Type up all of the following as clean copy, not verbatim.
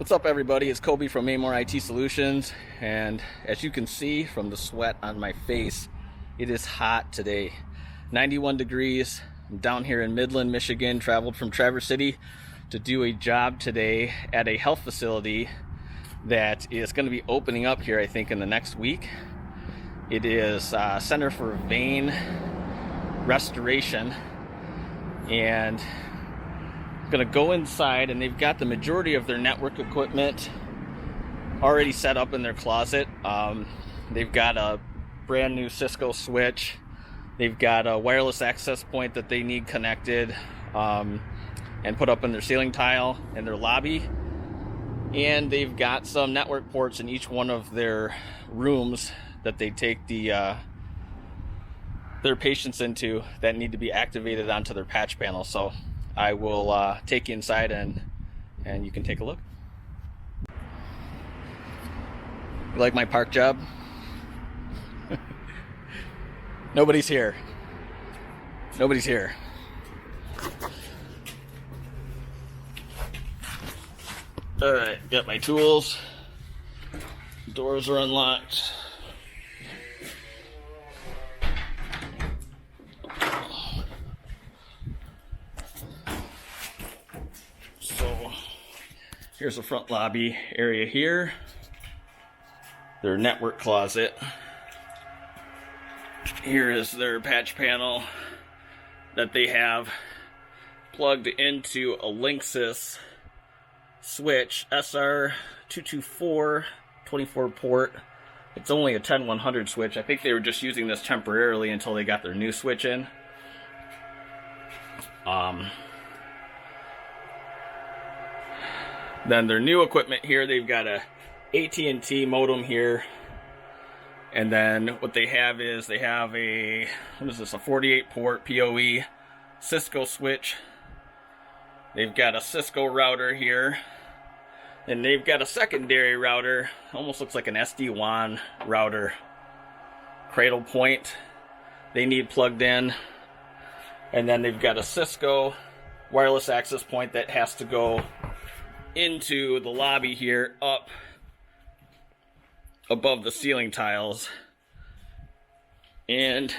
What's up, everybody? It's Kobe from Maymore IT Solutions, and as you can see from the sweat on my face, it is hot today. 91 degrees. I'm down here in Midland, Michigan. Traveled from Traverse City to do a job today at a health facility that is going to be opening up here, I think, in the next week. It is Center for Vein Restoration, and going to go inside, and they've got the majority of their network equipment already set up in their closet. They've got a brand new Cisco switch. They've got a wireless access point that they need connected and put up in their ceiling tile in their lobby. And they've got some network ports in each one of their rooms that they take their patients into that need to be activated onto their patch panel. So I will take you inside and you can take a look. You like my park job? Nobody's here. Nobody's here. Alright, got my tools. Doors are unlocked. Here's the front lobby area here. Their network closet. Here is their patch panel that they have plugged into a Linksys switch, SR224 24 port. It's only a 10100 switch. I think they were just using this temporarily until they got their new switch in. Then their new equipment here, they've got a AT&T modem here. And then what they have is they have a 48 port PoE Cisco switch. They've got a Cisco router here. And they've got a secondary router, almost looks like an SD-WAN router. Cradle point they need plugged in. And then they've got a Cisco wireless access point that has to go into the lobby here, up above the ceiling tiles. And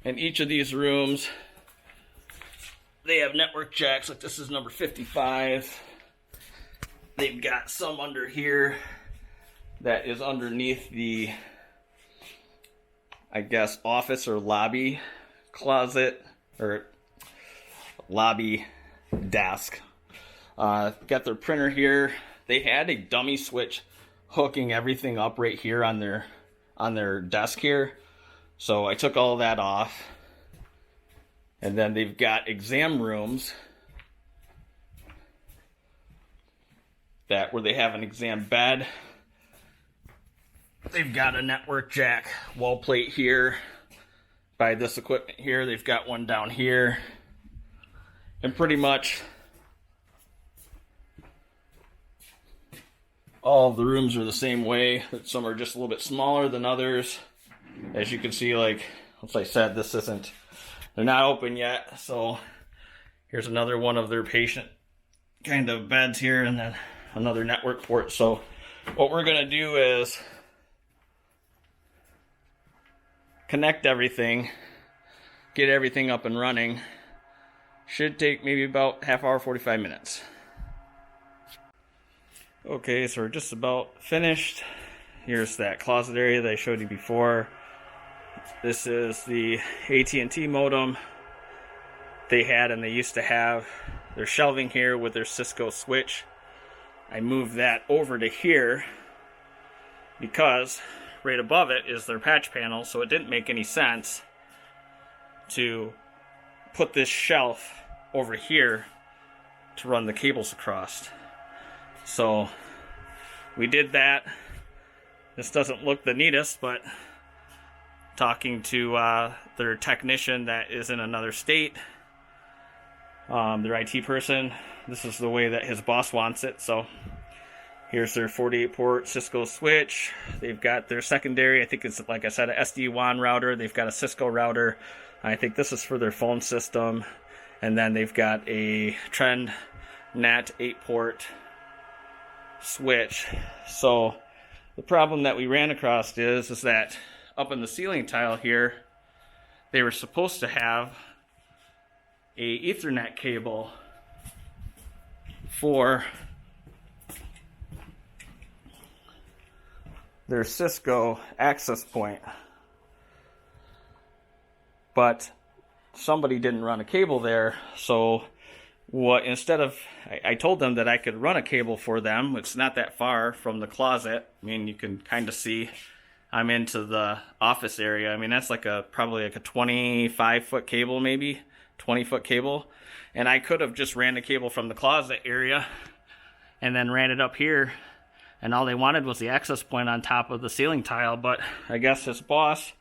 in each of these rooms, they have network jacks. Like this is number 55. They've got some under here that is underneath the, I guess, office or lobby closet or lobby desk. Got their printer here. They had a dummy switch hooking everything up right here on their desk here. So I took all of that off. And then they've got exam rooms where they have an exam bed. They've got a network jack wall plate here by this equipment here. They've got one down here. And pretty much all of the rooms are the same way. Some are just a little bit smaller than others. As you can see, like I said, they're not open yet. So here's another one of their patient kind of beds here, and then another network port. So what we're gonna do is connect everything, get everything up and running. Should take maybe about half hour, 45 minutes. Okay, so we're just about finished. Here's that closet area that I showed you before. This is the AT&T modem they had, and they used to have their shelving here with their Cisco switch. I moved that over to here because right above it is their patch panel, so it didn't make any sense to put this shelf over here to run the cables across. So we did that. This doesn't look the neatest, but talking to their technician that is in another state, their IT person, this is the way that his boss wants it. So here's their 48 port Cisco switch. They've got their secondary, I think it's, like I said, a SD-WAN router. They've got a Cisco router. I think this is for their phone system. And then they've got a trend NAT 8-port switch. So the problem that we ran across is that up in the ceiling tile here, they were supposed to have a Ethernet cable for their Cisco access point, but somebody didn't run a cable there. So instead of, I told them that I could run a cable for them. It's not that far from the closet. I mean, you can kind of see I'm into the office area. I mean, that's like probably like a 25-foot cable, maybe 20-foot cable. And I could have just ran the cable from the closet area and then ran it up here. And all they wanted was the access point on top of the ceiling tile. But I guess his boss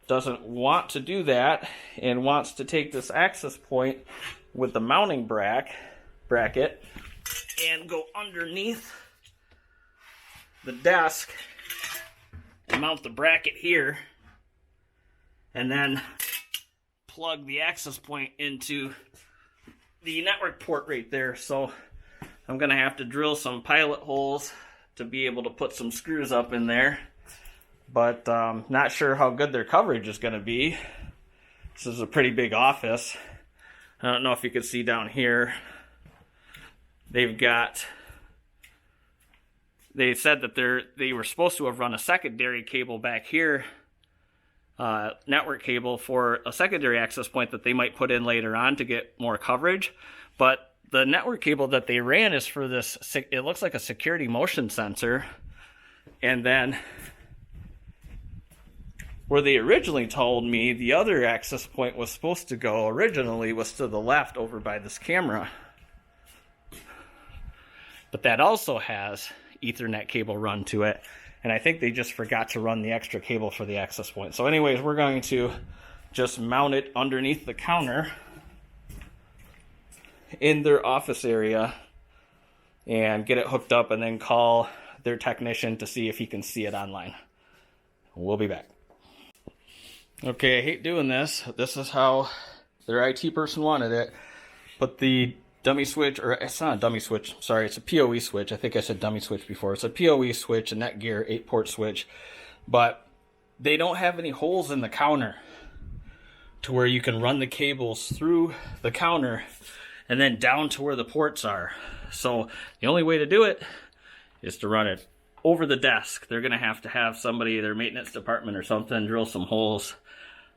doesn't want to do that and wants to take this access point with the mounting bracket and go underneath the desk and mount the bracket here, and then plug the access point into the network port right there. So I'm gonna have to drill some pilot holes to be able to put some screws up in there, but not sure how good their coverage is gonna be. This is a pretty big office. I don't know if you can see down here. They said that they were supposed to have run a secondary cable back here, network cable for a secondary access point that they might put in later on to get more coverage. But the network cable that they ran is for this, it looks like a security motion sensor. And then where they originally told me the other access point was supposed to go originally was to the left over by this camera. But that also has Ethernet cable run to it. And I think they just forgot to run the extra cable for the access point. So anyways, we're going to just mount it underneath the counter in their office area and get it hooked up and then call their technician to see if he can see it online. We'll be back. Okay, I hate doing this. This is how their IT person wanted it. But the dummy switch, or it's not a dummy switch, sorry, it's a PoE switch. I think I said dummy switch before. It's a PoE switch, a Netgear 8-port switch. But they don't have any holes in the counter to where you can run the cables through the counter and then down to where the ports are. So the only way to do it is to run it over the desk. They're going to have somebody, their maintenance department or something, drill some holes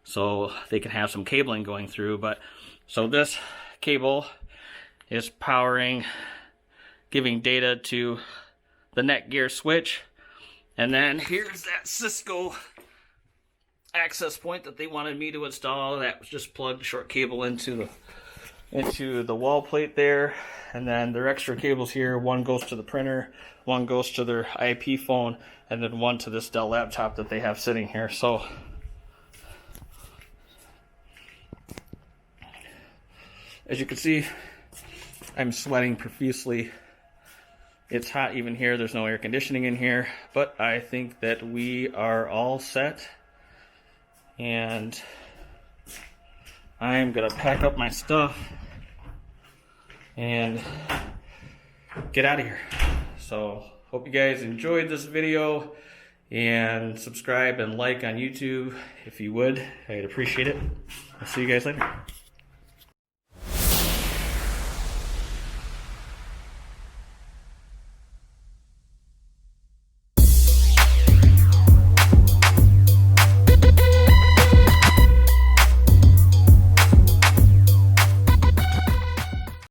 so they can have some cabling going through. But so this cable is powering, giving data to the Netgear switch. And then here's that Cisco access point that they wanted me to install. That was just plugged short cable into the wall plate there. And then their extra cables here, one goes to the printer, one goes to their IP phone, and then one to this Dell laptop that they have sitting here. So as you can see, I'm sweating profusely. It's hot even here. There's no air conditioning in here, but I think that we are all set. And I'm gonna pack up my stuff and get out of here. So hope you guys enjoyed this video, and subscribe and like on YouTube if you would. I'd appreciate it. I'll see you guys later.